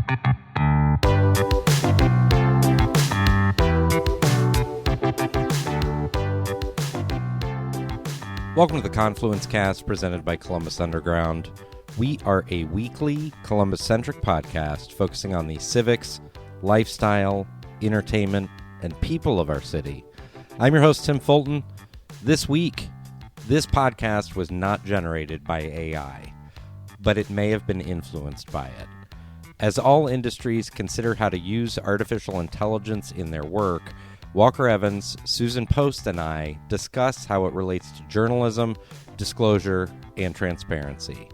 Welcome to the Confluence cast presented by Columbus Underground. We are a weekly Columbus-centric podcast focusing on the civics, lifestyle, entertainment, and people of our city. I'm your host, Tim Fulton. This week, this podcast was not generated by AI, but it may have been influenced by it. As all industries consider how to use artificial intelligence in their work, Walker Evans, Susan Post, and I discuss how it relates to journalism, disclosure, and transparency.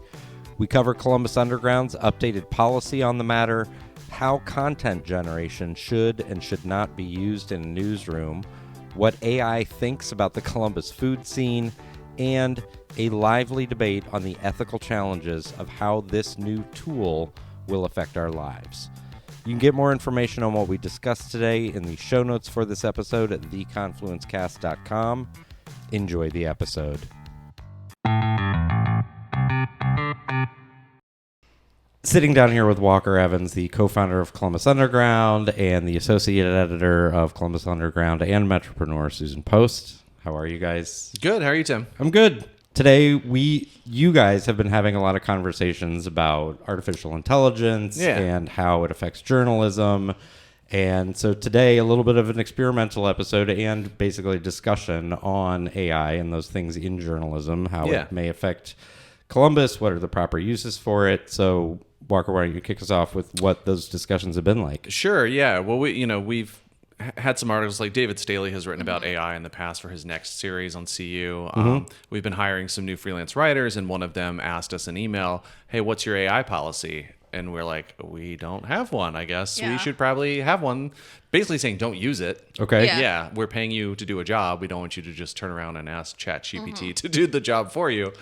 We cover Columbus Underground's updated policy on the matter, how content generation should and should not be used in a newsroom, what AI thinks about the Columbus food scene, and a lively debate on the ethical challenges of how this new tool will affect our lives. You can get more information on what we discussed today in the show notes for this episode at theconfluencecast.com. Enjoy the episode. Sitting down here with Walker Evans, the co-founder of Columbus Underground and the associate editor of Columbus Underground and Metropreneur, Susan Post. How are you guys? Good. How are you, Tim? I'm good. Today, you guys have been having a lot of conversations about artificial intelligence and how it affects journalism. And so today, a little bit of an experimental episode and basically a discussion on AI and those things in journalism, how it may affect Columbus, what are the proper uses for it. So, Walker, why don't you kick us off with what those discussions have been like? Sure, yeah. Well, we've had some articles, like David Staley has written about AI in the past for his next series on CU. We've been hiring some new freelance writers, and one of them asked us an email, hey, what's your AI policy? And we're like, we don't have one, I guess. We should probably have one. Basically saying, don't use it. Okay. Yeah, we're paying you to do a job. We don't want you to just turn around and ask ChatGPT to do the job for you.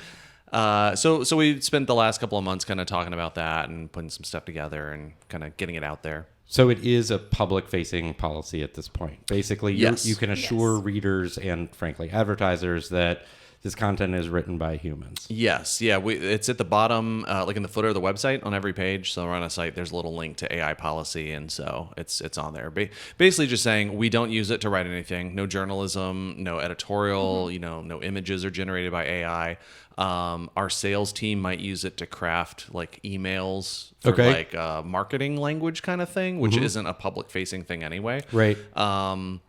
So we spent the last couple of months kind of talking about that and putting some stuff together and kind of getting it out there. So it is a public-facing policy at this point. Basically, you can assure readers and, frankly, advertisers that this content is written by humans. Yes. Yeah. It's at the bottom, like in the footer of the website on every page. So we're on a site, there's a little link to AI policy. And so it's on there. Basically just saying we don't use it to write anything. No journalism, no editorial, no images are generated by AI. Our sales team might use it to craft like emails for like marketing language kind of thing, which isn't a public facing thing anyway. Right. And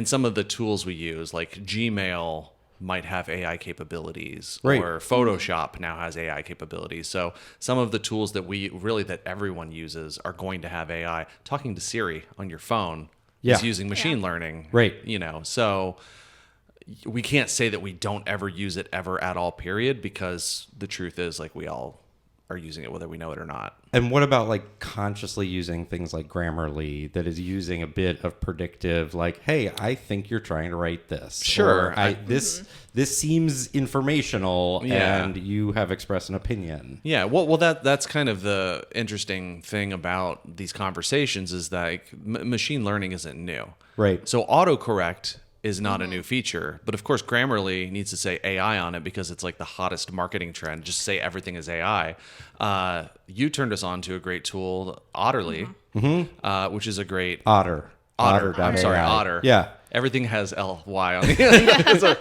some of the tools we use, like Gmail, might have AI capabilities, or Photoshop now has AI capabilities. So some of the tools that everyone uses are going to have AI. Talking to Siri on your phone is using machine learning. Right. So we can't say that we don't ever use it ever at all, period, because the truth is like we all are using it whether we know it or not. And what about like consciously using things like Grammarly that is using a bit of predictive, like, hey, I think you're trying to write this. Sure. Or, this seems informational and you have expressed an opinion. Yeah. Well, that's kind of the interesting thing about these conversations is that like, machine learning isn't new. Right. So autocorrect is not a new feature. But of course, Grammarly needs to say AI on it because it's like the hottest marketing trend. Just say everything is AI. You turned us on to a great tool, Otterly, which is a great... Otter. I'm sorry, Otter. Yeah. Everything has L-Y on the end. So,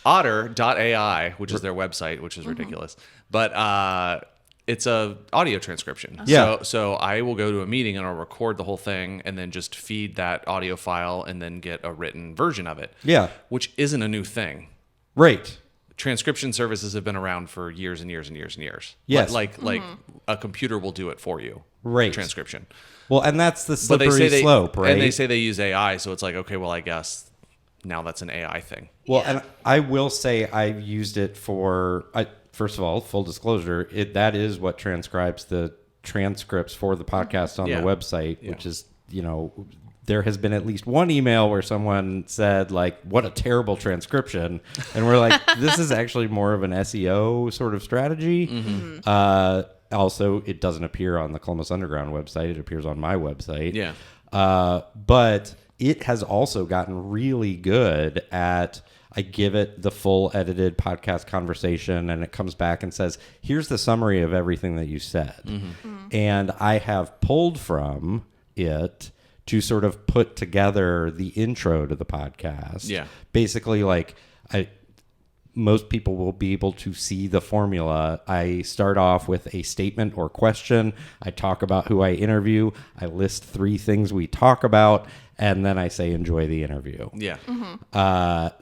Otter.ai, which is their website, which is ridiculous. But... it's a audio transcription. Yeah. So I will go to a meeting and I'll record the whole thing and then just feed that audio file and then get a written version of it. Yeah. Which isn't a new thing. Right. Transcription services have been around for years and years and years and years. Yes. Like a computer will do it for you. Right. Transcription. Well, and that's the slippery slope, right? And they say they use AI, so it's like, okay, well, I guess now that's an AI thing. Well, and I will say I've used it for... First of all, full disclosure, that is what transcribes the transcripts for the podcast on the website, which is, there has been at least one email where someone said, like, what a terrible transcription. And we're like, this is actually more of an SEO sort of strategy. Also, it doesn't appear on the Columbus Underground website. It appears on my website. Yeah. But it has also gotten really good at I give it the full edited podcast conversation, and it comes back and says, here's the summary of everything that you said. And I have pulled from it to sort of put together the intro to the podcast. Yeah. Basically, like, most people will be able to see the formula. I start off with a statement or question. I talk about who I interview. I list 3 things we talk about, and then I say, enjoy the interview. Yeah.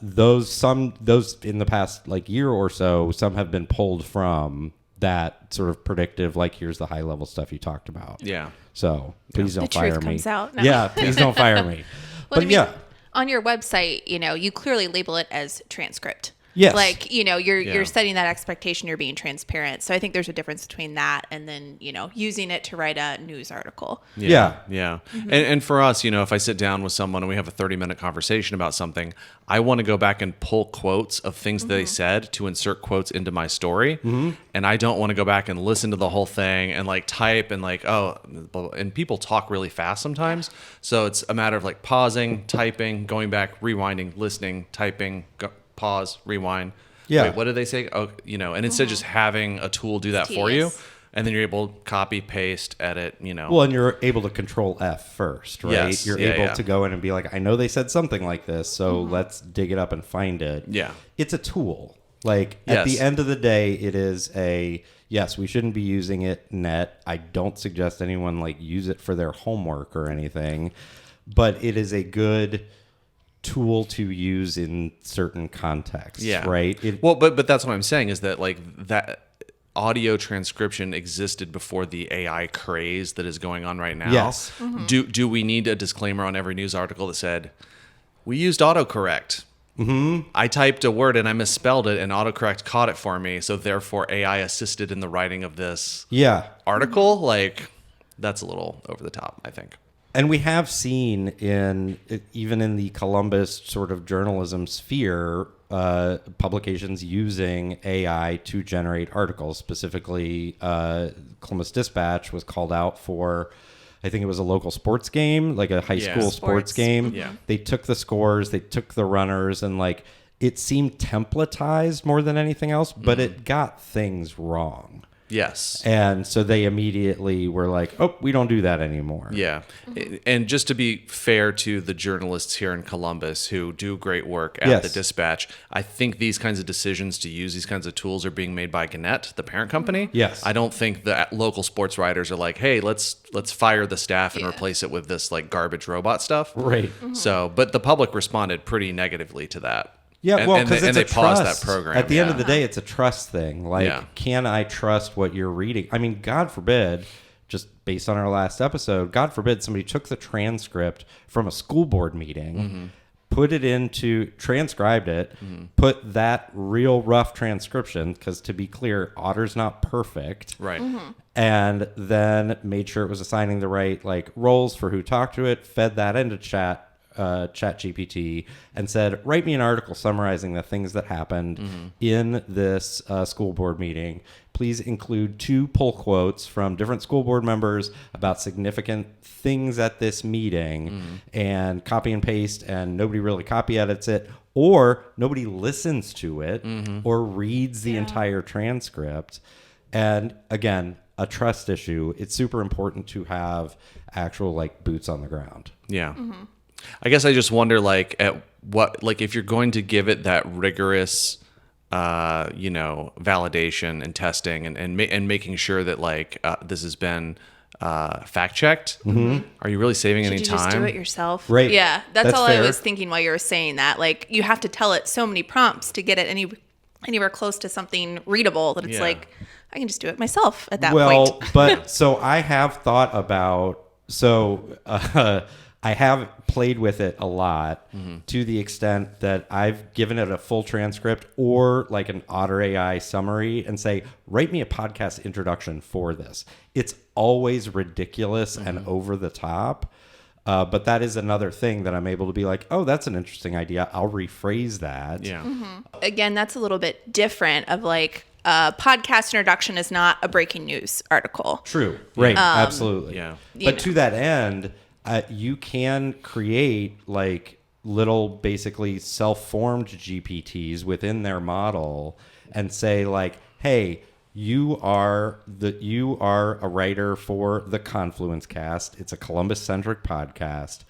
Those in the past like year or so, some have been pulled from that sort of predictive, like, here's the high level stuff you talked about. Yeah. So please don't The fire truth me. comes out. No. Yeah, please don't fire me. Well, But I mean, yeah, on your website, you clearly label it as transcript. Yes. Like, you're setting that expectation, you're being transparent. So I think there's a difference between that and then, using it to write a news article. Yeah. And for us, if I sit down with someone and we have a 30-minute conversation about something, I want to go back and pull quotes of things that they said to insert quotes into my story. And I don't want to go back and listen to the whole thing and like type and like, and people talk really fast sometimes. So it's a matter of like pausing, typing, going back, rewinding, listening, typing, pause, rewind. Yeah. Wait, what did they say? Oh, and instead of just having a tool do that for you, and then you're able to copy, paste, edit, Well, and you're able to control F first, right? Yes. You're able to go in and be like, I know they said something like this, so let's dig it up and find it. Yeah. It's a tool. Like, at the end of the day, it is yes, we shouldn't be using it net. I don't suggest anyone like use it for their homework or anything, but it is a good tool to use in certain contexts, right? But that's what I'm saying is that like that audio transcription existed before the AI craze that is going on right now. Yes. Do we need a disclaimer on every news article that said we used autocorrect? I typed a word and I misspelled it, and autocorrect caught it for me, so therefore AI assisted in the writing of this article. Like, that's a little over the top, I think. And we have seen even in the Columbus sort of journalism sphere, publications using AI to generate articles. Specifically, Columbus Dispatch was called out for, I think it was a local sports game, like a high school sports game. Yeah. They took the scores, they took the runners, and like it seemed templatized more than anything else, but it got things wrong. Yes. And so they immediately were like, oh, we don't do that anymore. Yeah. And just to be fair to the journalists here in Columbus who do great work at the Dispatch, I think these kinds of decisions to use these kinds of tools are being made by Gannett, the parent company. Yes. I don't think the local sports writers are like, hey, let's fire the staff and replace it with this like garbage robot stuff. Right. So, but the public responded pretty negatively to that. Yeah, well, because they paused that program. At the end of the day, it's a trust thing. Like, can I trust what you're reading? I mean, God forbid, just based on our last episode, God forbid somebody took the transcript from a school board meeting, put it transcribed it, put that real rough transcription, because to be clear, Otter's not perfect. Right. And then made sure it was assigning the right like roles for who talked to it, fed that into ChatGPT, and said, write me an article summarizing the things that happened in this school board meeting. Please include 2 pull quotes from different school board members about significant things at this meeting, and copy and paste, and nobody really copy edits it, or nobody listens to it or reads the entire transcript. And again, a trust issue. It's super important to have actual like boots on the ground. Yeah. I guess I just wonder, like, at what, like, if you're going to give it that rigorous, validation and testing and making sure that, like, this has been fact checked. Are you really saving any Should you time? just do it yourself? Right. Yeah, that's all fair. I was thinking while you were saying that. Like, you have to tell it so many prompts to get it anywhere close to something readable that it's like, I can just do it myself at that point. But so I have thought about, I have played with it a lot to the extent that I've given it a full transcript or like an Otter AI summary and say, write me a podcast introduction for this. It's always ridiculous and over the top. But that is another thing that I'm able to be like, oh, that's an interesting idea. I'll rephrase that. Yeah. Again, that's a little bit different of like, podcast introduction is not a breaking news article. True. Right. Absolutely. Yeah. But to that end, you can create like little basically self-formed GPTs within their model and say like, hey, you are a writer for the Confluence cast. It's a Columbus-centric podcast.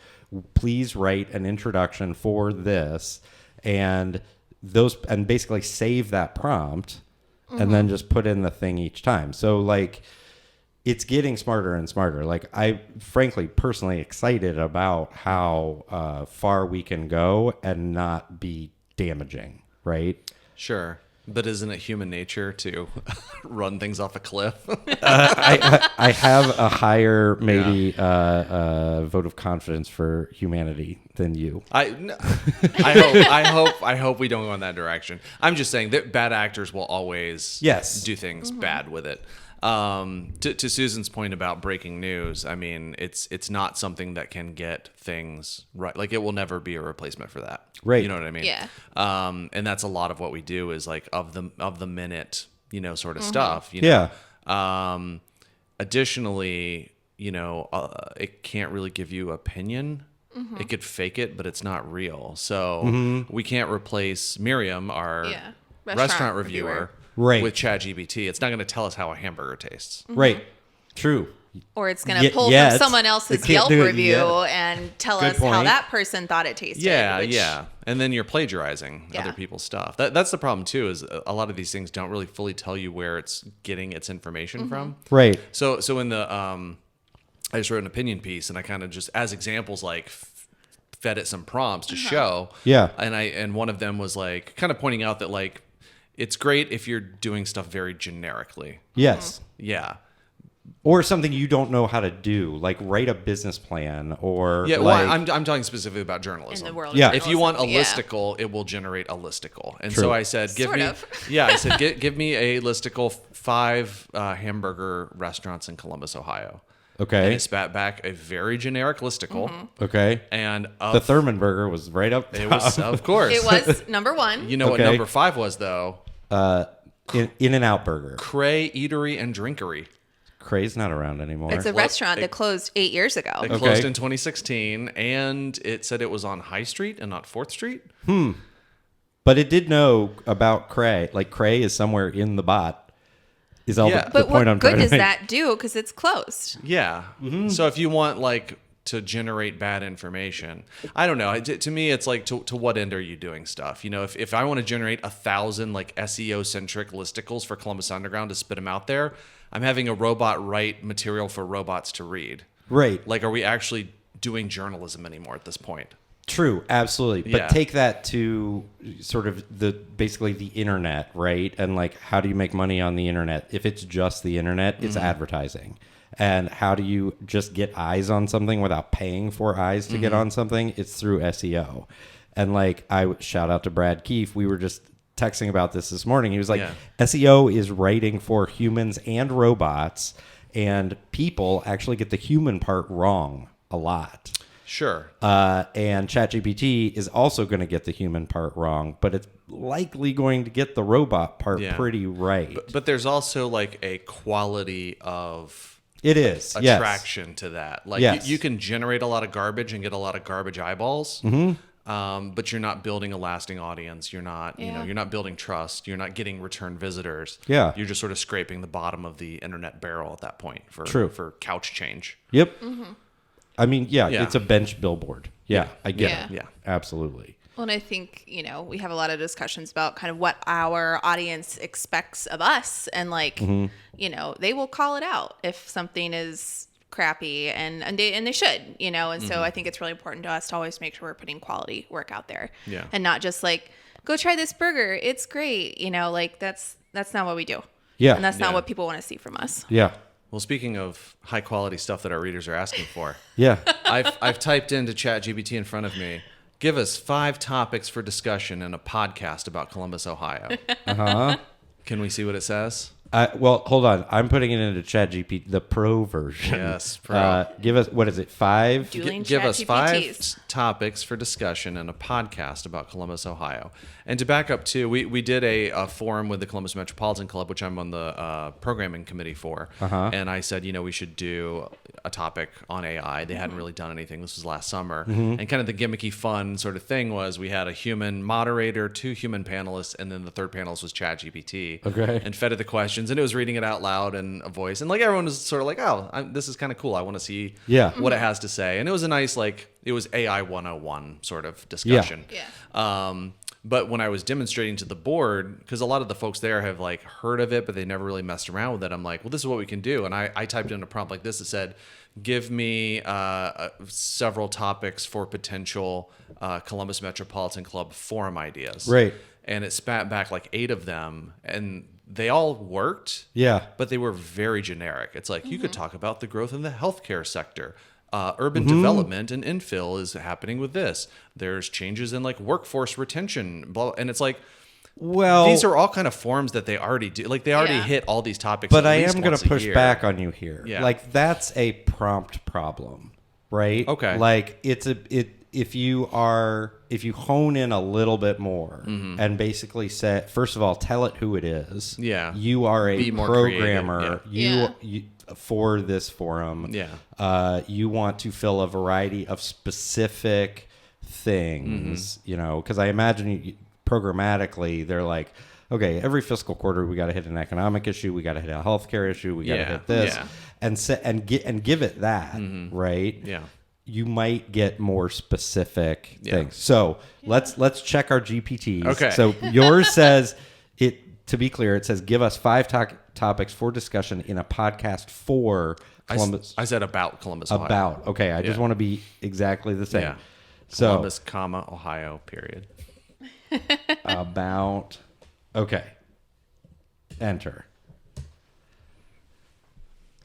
Please write an introduction for this, and basically save that prompt, and then just put in the thing each time. So like, it's getting smarter and smarter. Like, I frankly personally excited about how far we can go and not be damaging, right? Sure. But isn't it human nature to run things off a cliff? I have a higher vote of confidence for humanity than you. I hope we don't go in that direction. I'm just saying that bad actors will always do things bad with it. To Susan's point about breaking news, I mean, it's not something that can get things right. Like, it will never be a replacement for that. Right. You know what I mean? Yeah. And that's a lot of what we do is like of the minute, sort of stuff. You know? Additionally, it can't really give you opinion. It could fake it, but it's not real. So we can't replace Miriam, our restaurant reviewer. Right. With ChatGPT. It's not going to tell us how a hamburger tastes. Right. True. Or it's going to pull from someone else's Yelp review and tell us how that person thought it tasted. Yeah. And then you're plagiarizing other people's stuff. That's the problem, too, is a lot of these things don't really fully tell you where it's getting its information from. Right. So in the, I just wrote an opinion piece, and I kind of just, as examples, like, fed it some prompts to show. Yeah. And one of them was, like, kind of pointing out that, like, it's great if you're doing stuff very generically. Yes. Yeah. Or something you don't know how to do, like write a business plan or... Yeah, well, I'm talking specifically about journalism. In the world of Yeah. If you want a listicle, it will generate a listicle. And True. so I said, give me a listicle 5 hamburger restaurants in Columbus, Ohio. Okay. And it spat back a very generic listicle. Okay. And the Thurman burger was right up top. it was, of course. It was number 1. You know what number 5 was, though? In-N-Out Burger. Cray Eatery and Drinkery. Cray's not around anymore. It's a restaurant that closed 8 years ago. It closed in 2016, and it said it was on High Street and not 4th Street. But it did know about Cray. Like, Cray is somewhere in the bot. Is all the But point what I'm good trying to does make. that do? Because it's closed. Yeah. So if you want, like, to generate bad information, I don't know. To me, it's like, to what end are you doing stuff? If I want to generate 1,000 like SEO centric listicles for Columbus Underground to spit them out there, I'm having a robot write material for robots to read. Right. Like, are we actually doing journalism anymore at this point? True, absolutely. But take that to sort of basically the internet, right? And like, how do you make money on the internet? If it's just the internet, it's advertising. And how do you just get eyes on something without paying for eyes to get on something? It's through SEO. And like, I shout out to Brad Keefe. We were just texting about this morning. He was like, SEO is writing for humans and robots, and people actually get the human part wrong a lot. Sure. And ChatGPT is also going to get the human part wrong, but it's likely going to get the robot part pretty right. But there's also like a quality of attraction to that. Like, you can generate a lot of garbage and get a lot of garbage eyeballs. But you're not building a lasting audience. You're not, you're not building trust. You're not getting return visitors. Yeah. You're just sort of scraping the bottom of the internet barrel at that point for couch change. Yep. I mean, it's a bench billboard. Yeah, I get it. Yeah. Absolutely. Well, and I think, we have a lot of discussions about kind of what our audience expects of us. And like, they will call it out if something is crappy and they should, and so I think it's really important to us to always make sure we're putting quality work out there. Yeah. And not just like, go try this burger. It's great. Like that's not what we do. Yeah. And that's not what people want to see from us. Yeah. Well, speaking of high quality stuff that our readers are asking for, I've typed into ChatGPT in front of me. Give us 5 topics for discussion in a podcast about Columbus, Ohio. Can we see what it says? Well, hold on. I'm putting it into ChatGPT, the Pro version. Yes, Pro. Give us, what is it, 5? Dueling Give us ChatGPTs. 5 topics for discussion in a podcast about Columbus, Ohio. And to back up too, we did a forum with the Columbus Metropolitan Club, which I'm on the programming committee for. And I said, we should do a topic on AI. They hadn't really done anything. This was last summer. And kind of the gimmicky fun sort of thing was we had a human moderator, 2 human panelists, and then the third panelist was ChatGPT. Okay. And fed it the questions, and it was reading it out loud in a voice. And like everyone was sort of like, this is kind of cool. I want to see what it has to say. And it was a nice, it was AI 101 sort of discussion. Yeah. But when I was demonstrating to the board, because a lot of the folks there have heard of it, but they never really messed around with it, I'm like, well, this is what we can do. And I typed in a prompt like this that said, give me several topics for potential Columbus Metropolitan Club forum ideas. Right. And it spat back 8 of them, and they all worked. Yeah. But they were very generic. It's you could talk about the growth in the healthcare sector. Urban development and infill is happening with this. There's changes in workforce retention, blah, and it's well, these are all kind of forms that they already do. They already hit all these topics. But at I least am going once to a push year. back on you here. Yeah. That's a prompt problem, right? Okay. If you hone in a little bit more and basically say, first of all, tell it who it is. Yeah. You are a Be more programmer. creative. You for this forum. Yeah. You want to fill a variety of specific things, because I imagine programmatically they're like, okay, every fiscal quarter we got to hit an economic issue, we got to hit a healthcare issue, we got to hit this, and give it that, right? Yeah. You might get more specific things. So let's check our GPTs. Okay. So yours says it. To be clear, it says give us 5 topics for discussion in a podcast for Columbus. I said about Columbus, Ohio. About. Okay, I just want to be exactly the same. Yeah. So Columbus, Ohio, period. About. Okay. Enter.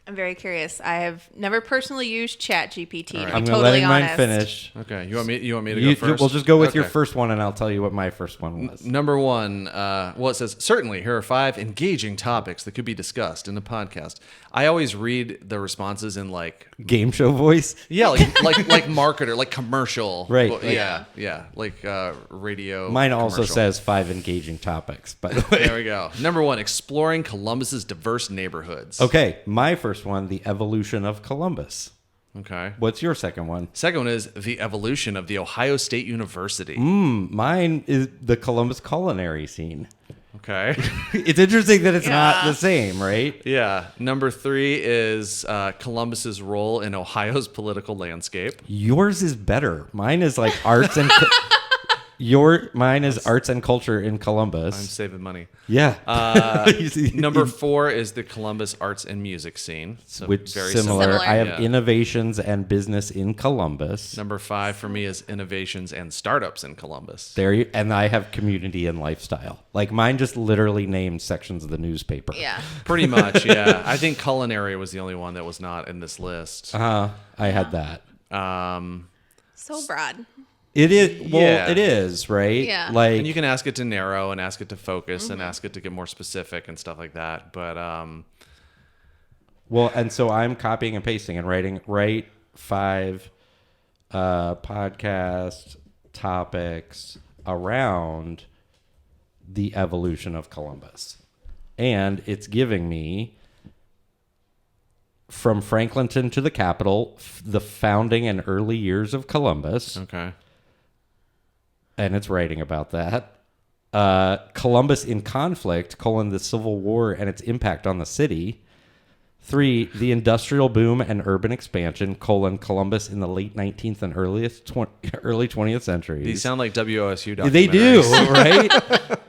I'm very curious. I have never personally used ChatGPT. To be I'm totally letting mine honest. finish. Okay. You want me to go first? We'll just go with your Okay. first one, and I'll tell you what my first one was. Number 1, it says, certainly, here are 5 engaging topics that could be discussed in a podcast. I always read the responses in Game show voice. yeah, like marketer, commercial. Right. Yeah. Radio. Mine also commercial. says 5 engaging topics, by the way. There we go. Number 1, exploring Columbus's diverse neighborhoods. Okay, my first one, the evolution of Columbus. Okay. What's your second one? Second one is the evolution of the Ohio State University. Mine is the Columbus culinary scene. Okay. It's interesting that it's not the same, right? Yeah. Number 3 is Columbus's role in Ohio's political landscape. Yours is better. Mine is arts and mine is arts and culture in Columbus. I'm saving money. Yeah. Number 4 is the Columbus arts and music scene. So Which very similar. I have Yeah. innovations and business in Columbus. Number 5 for me is innovations and startups in Columbus. And I have community and lifestyle. Mine just literally named sections of the newspaper. Yeah. Pretty much, yeah. I think culinary was the only one that was not in this list. I had that. So broad. It is. Well, Yeah. it is, right? Yeah. And you can ask it to narrow and ask it to focus and ask it to get more specific and stuff like that. But well, and so I'm copying and pasting and write 5 podcast topics around the evolution of Columbus. And it's giving me from Franklinton to the capital, the founding and early years of Columbus. okay. And it's writing about that. Columbus in conflict, the Civil War and its impact on the city. 3, the industrial boom and urban expansion, Columbus in the late 19th and early 20th centuries. These sound like WOSU documentaries. They do,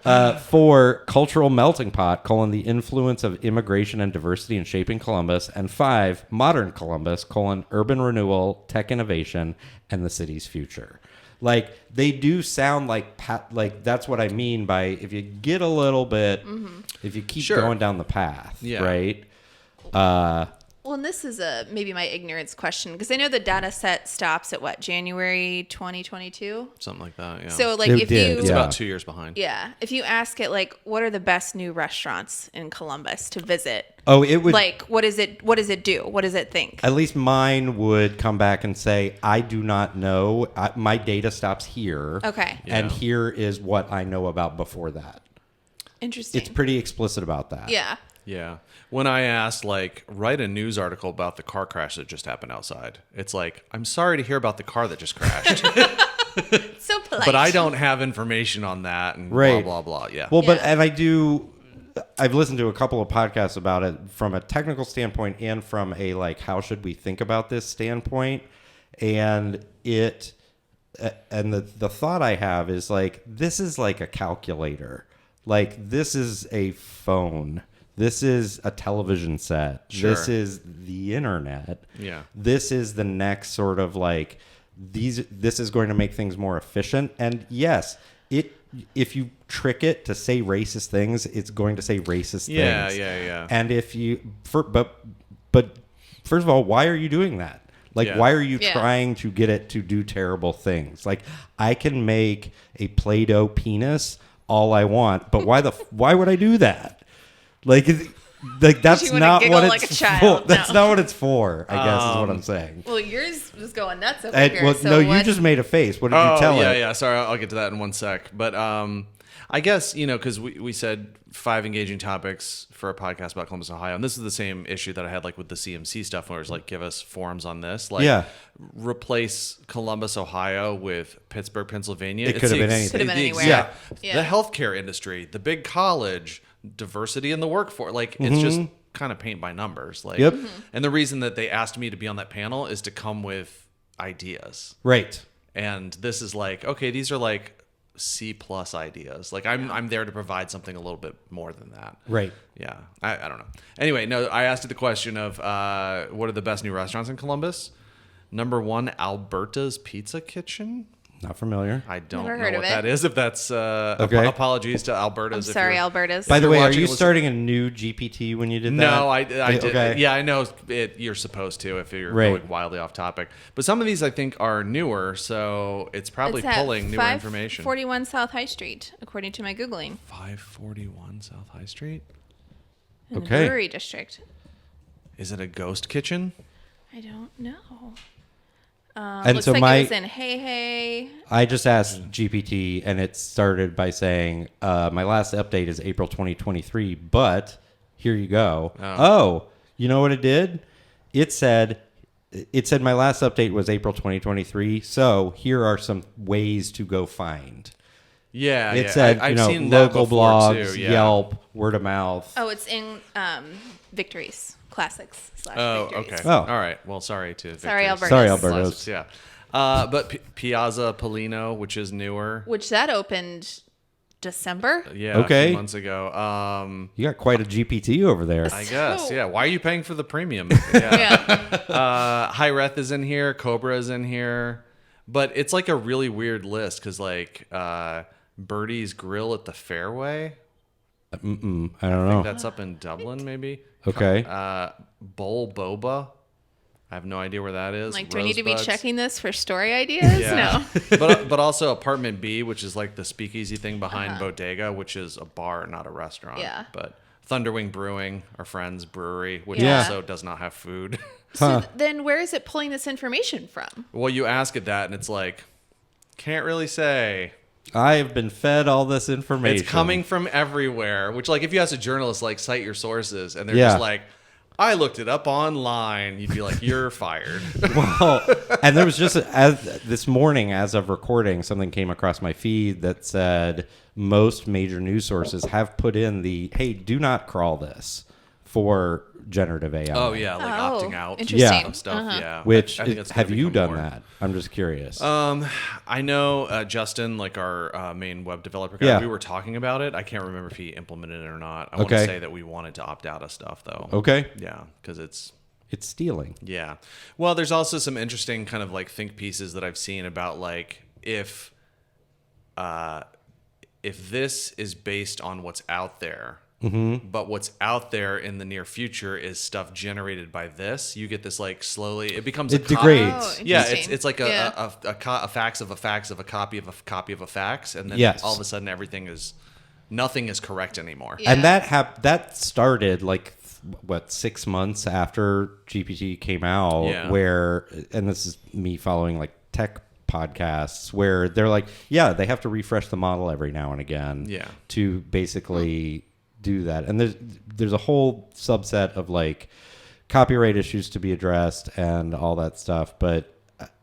right? 4, cultural melting pot, the influence of immigration and diversity in shaping Columbus. And 5, modern Columbus, urban renewal, tech innovation, and the city's future. They do sound like that's what I mean by if you get a little bit, if you keep going down the path, right? Well, and this is maybe my ignorance question, because I know the data set stops at what, January 2022? Something like that, yeah. So like It did, it's yeah. about 2 years behind. Yeah, if you ask it like, what are the best new restaurants in Columbus to visit? Oh, it would Like, what does it do? What does it think? at least mine would come back and say, I do not know. My data stops here. Okay. And Yeah. here is what I know about before that. Interesting. It's pretty explicit about that. Yeah. Yeah. When I asked, like, write a news article about the car crash that just happened outside, it's like, I'm sorry to hear about the car that just crashed, So polite. but I don't have information on that and Right. blah, blah, blah. Yeah. Well, but Yeah. and I've listened to a couple of podcasts about it from a technical standpoint and from a like how should we think about this standpoint, and the thought I have is like this is like a calculator, like this is a phone, this is a television set, this Sure. is the internet, Yeah. this is the next sort of like this is going to make things more efficient, and yes, if you trick it to say racist things, it's going to say racist Yeah, things. yeah. And if you, but first of all, why are you doing that? Like, Yeah. why are you Yeah. trying to get it to do terrible things? Like, I can make a Play-Doh penis all I want, but why would I do that? Like that's you wanna not giggle what like it's a child. for. That's No. not what it's for, I guess is what I'm saying. Well, yours was going nuts over And, here. well, so no, you what- just made a face. What did you tell yeah, it? yeah. Sorry, I'll get to that in one sec. But I guess, because we said 5 engaging topics for a podcast about Columbus, Ohio. And this is the same issue that I had like with the CMC stuff where it's like, give us forums on this. Like, Yeah. replace Columbus, Ohio with Pittsburgh, Pennsylvania. It It's could have the been ex- anything. Could have been the anywhere. exact- Yeah. The healthcare industry, the big college, diversity in the workforce. Like, it's just kind of paint by numbers. Like, Yep. And the reason that they asked me to be on that panel is to come with ideas. Right. And this is like, okay, these are like C+ ideas. Like I'm there to provide something a little bit more than that. Right. Yeah. I don't know. Anyway, no, I asked you the question of what are the best new restaurants in Columbus? Number 1, Alberta's Pizza Kitchen. Not familiar. I don't Never know heard what of that it. is. If that's Okay. apologies to I'm Alberta's. sorry, Alberta's. By the you're way, are watching you it, listen- starting a new GPT when you did that? No, I did. Okay. Yeah, I know you're supposed to if you're Right. going wildly off topic. But some of these I think are newer, so it's probably It's at pulling newer information. 541 South High Street, according to my Googling. 541 South High Street. In Okay. the brewery district. Is it a ghost kitchen? I don't know. And Looks so like my- it was in Hey. I just asked GPT, and it started by saying, my last update is April 2023, but here you go. Oh, you know what it did? It said my last update was April 2023, so here are some ways to go find. Yeah, It said, I've seen that local before, blogs, too, yeah. Yelp, word of mouth. Oh, it's in Victories. Classics / Oh, Victories. okay. Oh. All right. Well, sorry to Sorry, Victory's. Alberta's. Sorry, Alberta's. Classics, yeah. But Piazza Polino, which is newer. Which that opened December? Yeah, a Okay. few months ago. You got quite a GPT over there. I guess. So- Yeah. Why are you paying for the premium? Yeah. Yeah. Hi-Reth is in here. Cobra is in here. But it's like a really weird list because like Birdie's Grill at the Fairway. I don't know. That's up in Dublin, maybe. Okay. Bowl Boba. I have no idea where that is. Like, do I need to be Rosebuds. checking this for story ideas? Yeah. No. but also Apartment B, which is like the speakeasy thing behind Bodega, which is a bar, not a restaurant. Yeah. But Thunderwing Brewing, our friend's brewery, which Yeah. also does not have food. So then where is it pulling this information from? Well, you ask it that, and it's like, can't really say. I have been fed all this information. It's coming from everywhere. Which, like, if you ask a journalist, like, cite your sources, and they're Yeah. just like, I looked it up online, you'd be like, you're fired. Well, and there was just this morning, as of recording, something came across my feed that said most major news sources have put in the "Hey, do not crawl this" for generative AI. Oh yeah, like Oh, opting out. interesting. Of stuff. Uh-huh. Yeah. Which I think that's have gonna you become done more. that? I'm just curious. I know Justin, like our main web developer guy, Yeah. we were talking about it. I can't remember if he implemented it or not. I want Okay. to say that we wanted to opt out of stuff though. Okay. Yeah, because it's It's stealing. yeah. Well, there's also some interesting kind of like think pieces that I've seen about like if this is based on what's out there, But what's out there in the near future is stuff generated by this. You get this like slowly, it becomes It degrades. Oh, Yeah, interesting. it's like Yeah. a fax of a fax of a copy of a copy of a fax, and then Yes. all of a sudden nothing is correct anymore. Yeah. And that started like 6 months after GPT came out, Yeah. where, and this is me following like tech podcasts, where they're like, yeah, they have to refresh the model every now and again, Yeah. to basically do that. And there's a whole subset of like copyright issues to be addressed and all that stuff. But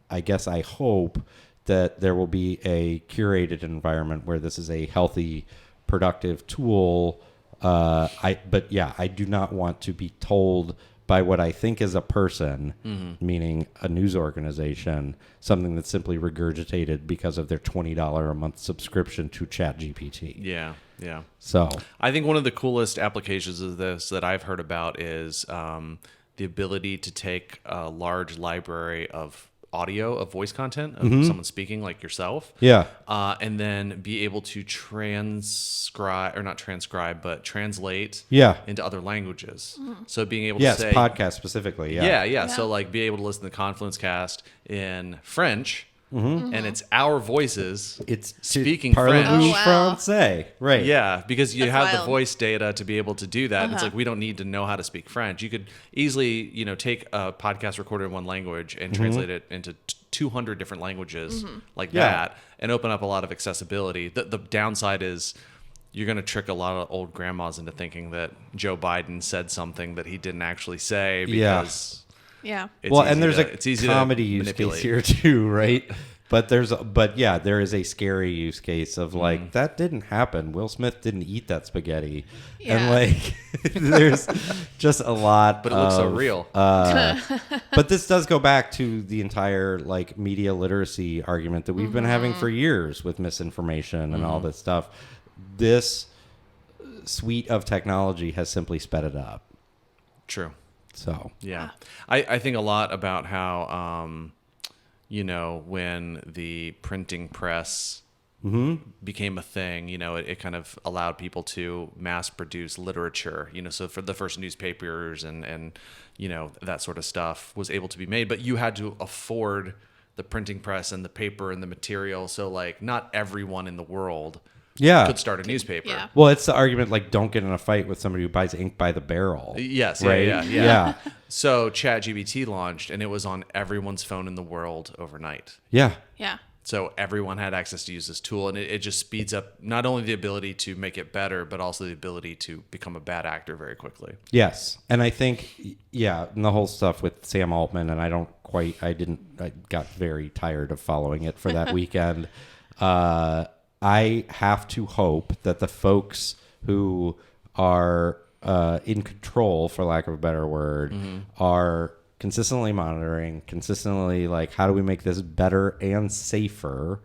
I guess I hope that there will be a curated environment where this is a healthy, productive tool. I do not want to be told by what I think is a person, meaning a news organization, something that's simply regurgitated because of their $20 a month subscription to ChatGPT. Yeah, yeah. So I think one of the coolest applications of this that I've heard about is the ability to take a large library of audio, of voice content of someone speaking like yourself. yeah, And then be able to translate yeah, into other languages. So being able yes, to say, podcast specifically. yeah. So like be able to listen to the Confluence cast in French, and it's our voices. It's speaking French. Oh, wow. Français, right? Yeah, because you That's have the wild. voice data to be able to do that. It's like we don't need to know how to speak French. You could easily, take a podcast recorded in one language and translate it into 200 different languages like Yeah. that, and open up a lot of accessibility. The downside is you're going to trick a lot of old grandmas into thinking that Joe Biden said something that he didn't actually say Yeah. because Yeah. it's Well, easy and there's it's easy to comedy use manipulate. case here too, right? But there is a scary use case of like, that didn't happen. Will Smith didn't eat that spaghetti. Yeah. And like, there's just a lot. But it looks so of, real. But this does go back to the entire like media literacy argument that we've been having for years with misinformation and all this stuff. This suite of technology has simply sped it up. True. So Yeah. I think a lot about how, when the printing press became a thing, it kind of allowed people to mass produce literature, so for the first newspapers and that sort of stuff was able to be made, but you had to afford the printing press and the paper and the material. So like not everyone in the world yeah. could start a newspaper. Yeah. Well, it's the argument like don't get in a fight with somebody who buys ink by the barrel. Yes. Right? Yeah. So ChatGPT launched and it was on everyone's phone in the world overnight. Yeah. Yeah. So everyone had access to use this tool, and it just speeds up not only the ability to make it better, but also the ability to become a bad actor very quickly. Yes. And I think, and the whole stuff with Sam Altman, and I got very tired of following it for that weekend. I have to hope that the folks who are in control, for lack of a better word, are consistently monitoring, consistently like, how do we make this better and safer,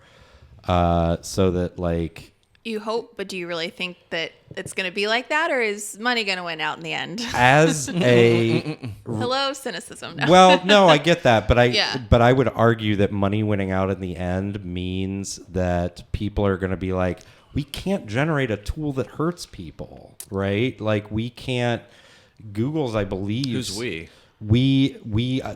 so that like... You hope, but do you really think that it's going to be like that, or is money going to win out in the end? As a... Hello, cynicism. No. Well, no, I get that, but Yeah. I would argue that money winning out in the end means that people are going to be like, we can't generate a tool that hurts people, right? Like we can't. Google's, I believe. Who's we? We,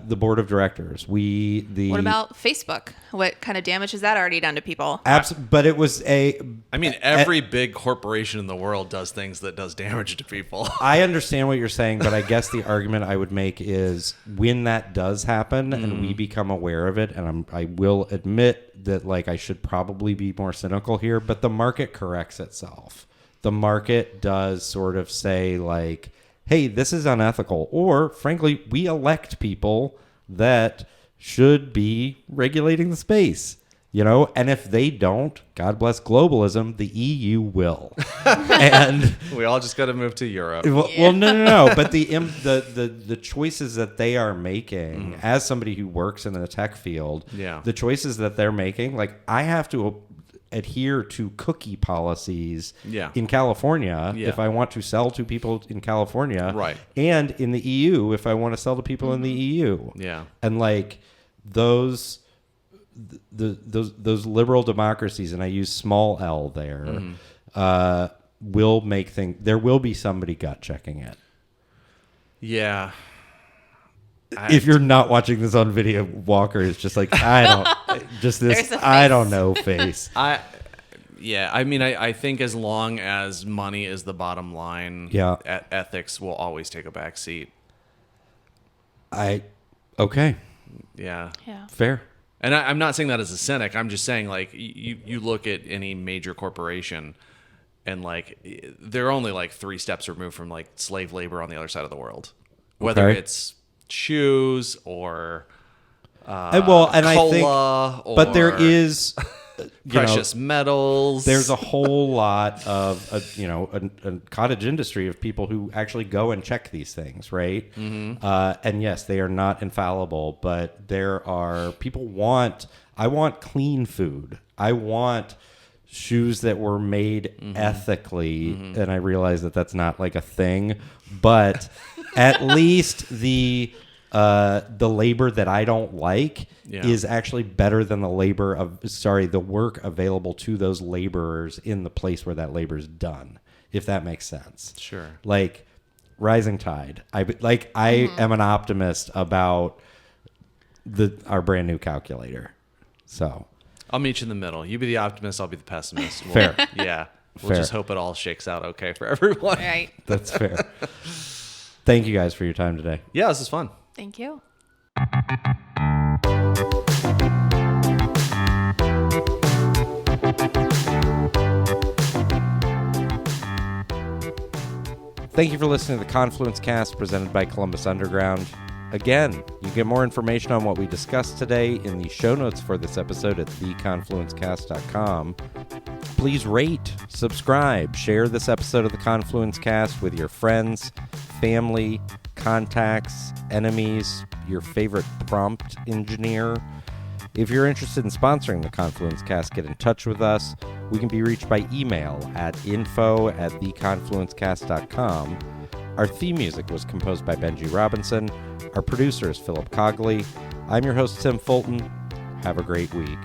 the board of directors. What about Facebook? What kind of damage has that already done to people? But it was I mean, every big corporation in the world does things that does damage to people. I understand what you're saying, but I guess the argument I would make is when that does happen and we become aware of it, and I will admit that like I should probably be more cynical here, but the market corrects itself. The market does sort of say like, hey, this is unethical, or frankly, we elect people that should be regulating the space. And if they don't, God bless globalism, the EU will. And We all just got to move to Europe. well, no. But the choices that they are making, as somebody who works in the tech field, Yeah. the choices that they're making, like I have to adhere to cookie policies Yeah. in California Yeah. if I want to sell to people in California, Right. and in the EU if I want to sell to people in the EU. Yeah. And like those liberal democracies, and I use small L there, will make things. There will be somebody gut checking it. Yeah. If you're not watching this on video, Walker is just like, I don't, just this, I don't know face. I mean, I think as long as money is the bottom line, ethics will always take a back seat. Okay. Yeah. Fair. And I'm not saying that as a cynic. I'm just saying, like, you look at any major corporation, and like they're only like 3 steps removed from like slave labor on the other side of the world, whether it's shoes or cola, I think, but there is precious metals. There's a whole lot of a cottage industry of people who actually go and check these things, right? Mm-hmm. And yes, they are not infallible, but there are people I want clean food. I want shoes that were made ethically, and I realize that that's not like a thing, but at least the labor that I don't like is actually better than the work available to those laborers in the place where that labor is done, if that makes sense. Sure. Like rising tide. I am an optimist about our brand new calculator. So I'll meet you in the middle. You be the optimist, I'll be the pessimist. Fair. Yeah. We'll just hope it all shakes out okay for everyone. Right. That's fair. Thank you guys for your time today. Yeah, this is fun. Thank you. Thank you for listening to the Confluence Cast presented by Columbus Underground. Again, you get more information on what we discussed today in the show notes for this episode at theconfluencecast.com. Please rate, subscribe, share this episode of the Confluence Cast with your friends, family, contacts, enemies, your favorite prompt engineer. If you're interested in sponsoring the Confluence Cast, get in touch with us. We can be reached by email at info@theconfluencecast.com. Our theme music was composed by Benji Robinson. Our producer is Philip Cogley. I'm your host, Tim Fulton. Have a great week.